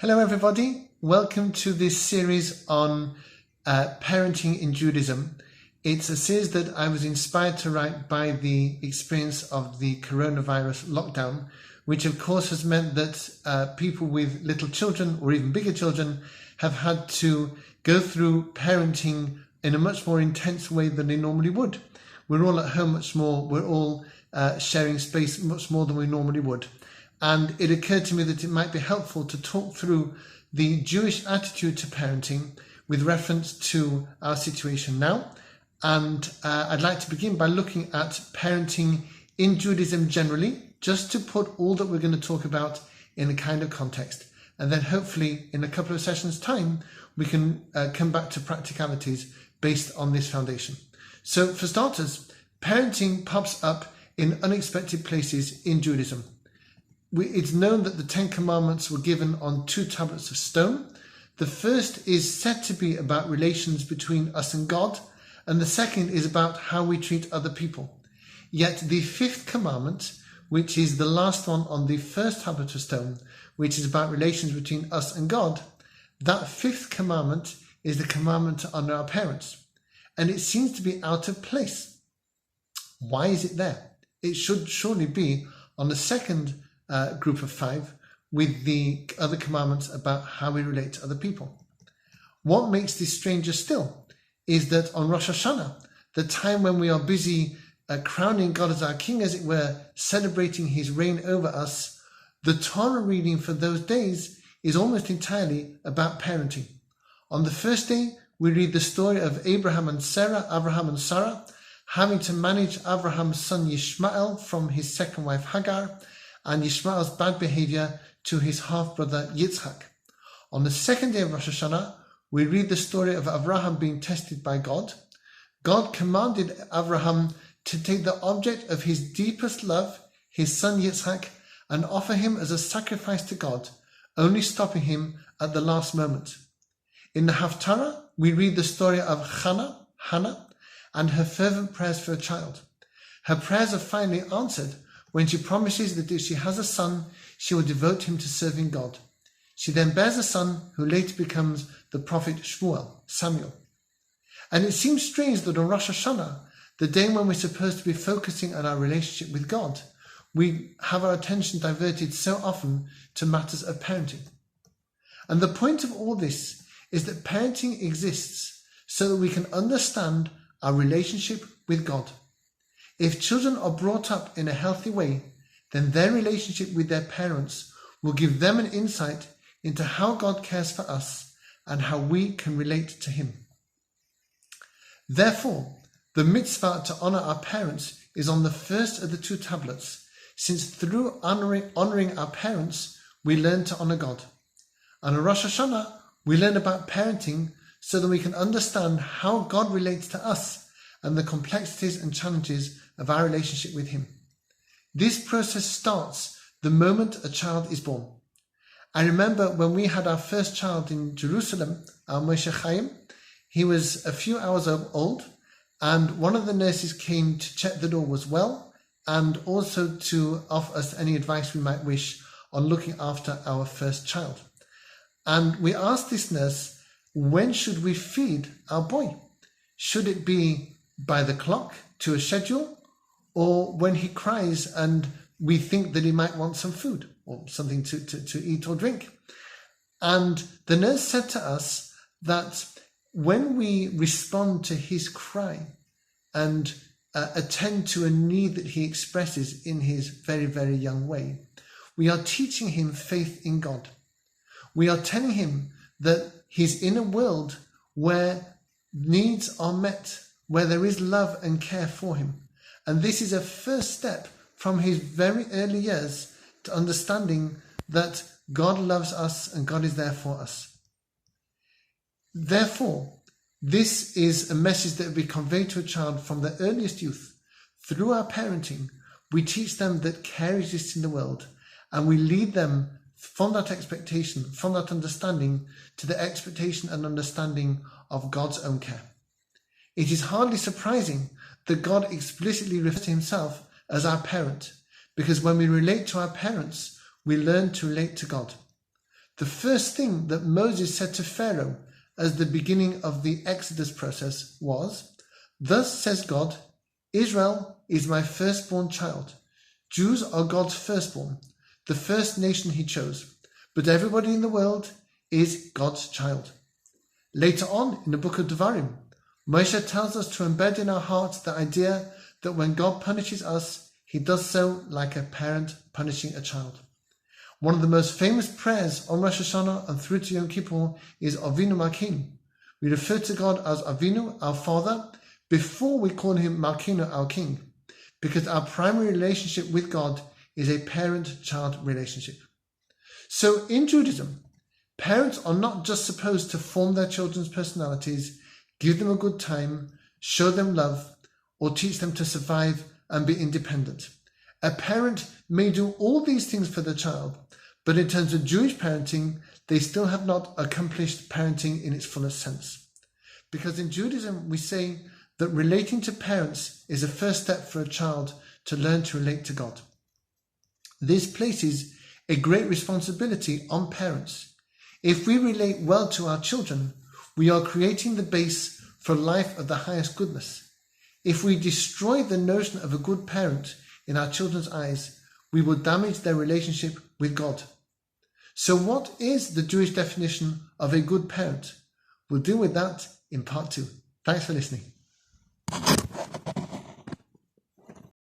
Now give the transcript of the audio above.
Hello everybody, welcome to this series on parenting in Judaism. It's a series that I was inspired to write by the experience of the coronavirus lockdown, which of course has meant that people with little children or even bigger children have had to go through parenting in a much more intense way than they normally would. We're all at home much more, we're all sharing space much more than we normally would. And it occurred to me that it might be helpful to talk through the Jewish attitude to parenting with reference to our situation now. And I'd like to begin by looking at parenting in Judaism generally, just to put all that we're going to talk about in a kind of context. And then hopefully in a couple of sessions' time, we can come back to practicalities based on this foundation. So for starters, parenting pops up in unexpected places in Judaism. It's known that the Ten Commandments were given on 2 tablets of stone. The first is said to be about relations between us and God, and the second is about how we treat other people. Yet the 5th commandment, which is the last one on the first tablet of stone, which is about relations between us and God, that 5th commandment is the commandment to honor our parents. And it seems to be out of place. Why is it there? It should surely be on the second group of 5 with the other commandments about how we relate to other people. What makes this stranger still is that on Rosh Hashanah, the time when we are busy crowning God as our king, as it were, celebrating his reign over us, the Torah reading for those days is almost entirely about parenting. On the first day, we read the story of Abraham and Sarah, having to manage Abraham's son Yishmael from his second wife Hagar, and Yishmael's bad behavior to his half-brother Yitzhak. On the second day of Rosh Hashanah, we read the story of Abraham being tested by God. God commanded Abraham to take the object of his deepest love, his son Yitzhak, and offer him as a sacrifice to God, only stopping him at the last moment. In the Haftarah, we read the story of Hannah, and her fervent prayers for a child. Her prayers are finally answered when she promises that if she has a son, she will devote him to serving God. She then bears a son who later becomes the prophet Samuel. And it seems strange that on Rosh Hashanah, the day when we're supposed to be focusing on our relationship with God, we have our attention diverted so often to matters of parenting. And the point of all this is that parenting exists so that we can understand our relationship with God. If children are brought up in a healthy way, then their relationship with their parents will give them an insight into how God cares for us and how we can relate to him. Therefore, the mitzvah to honor our parents is on the first of the 2 tablets, since through honoring our parents, we learn to honor God. And on Rosh Hashanah, we learn about parenting so that we can understand how God relates to us and the complexities and challenges of our relationship with him. This process starts the moment a child is born. I remember when we had our first child in Jerusalem, our Moshe Chaim. He was a few hours old, and one of the nurses came to check that all was well and also to offer us any advice we might wish on looking after our first child. And we asked this nurse, when should we feed our boy? Should it be by the clock to a schedule, or when he cries and we think that he might want some food or something to eat or drink? And the nurse said to us that when we respond to his cry and attend to a need that he expresses in his very, very young way, we are teaching him faith in God. We are telling him that he's in a world where needs are met, where there is love and care for him. And this is a first step from his very early years to understanding that God loves us and God is there for us. Therefore, this is a message that will be conveyed to a child from the earliest youth. Through our parenting, we teach them that care exists in the world, and we lead them from that expectation, from that understanding, to the expectation and understanding of God's own care. It is hardly surprising that God explicitly refers to himself as our parent, because when we relate to our parents, we learn to relate to God. The first thing that Moses said to Pharaoh as the beginning of the Exodus process was, "Thus says God, Israel is my firstborn child. Jews are God's firstborn, the first nation he chose, but everybody in the world is God's child." Later on in the book of Devarim, Moshe tells us to embed in our hearts the idea that when God punishes us, he does so like a parent punishing a child. One of the most famous prayers on Rosh Hashanah and through to Yom Kippur is Avinu Malkeinu. We refer to God as Avinu, our Father, before we call him Malkeinu, our King, because our primary relationship with God is a parent-child relationship. So in Judaism, parents are not just supposed to form their children's personalities, give them a good time, show them love, or teach them to survive and be independent. A parent may do all these things for the child, but in terms of Jewish parenting, they still have not accomplished parenting in its fullest sense. Because in Judaism, we say that relating to parents is a first step for a child to learn to relate to God. This places a great responsibility on parents. If we relate well to our children, we are creating the base for a life of the highest goodness. If we destroy the notion of a good parent in our children's eyes, we will damage their relationship with God. So what is the Jewish definition of a good parent? We'll deal with that in part 2. Thanks for listening.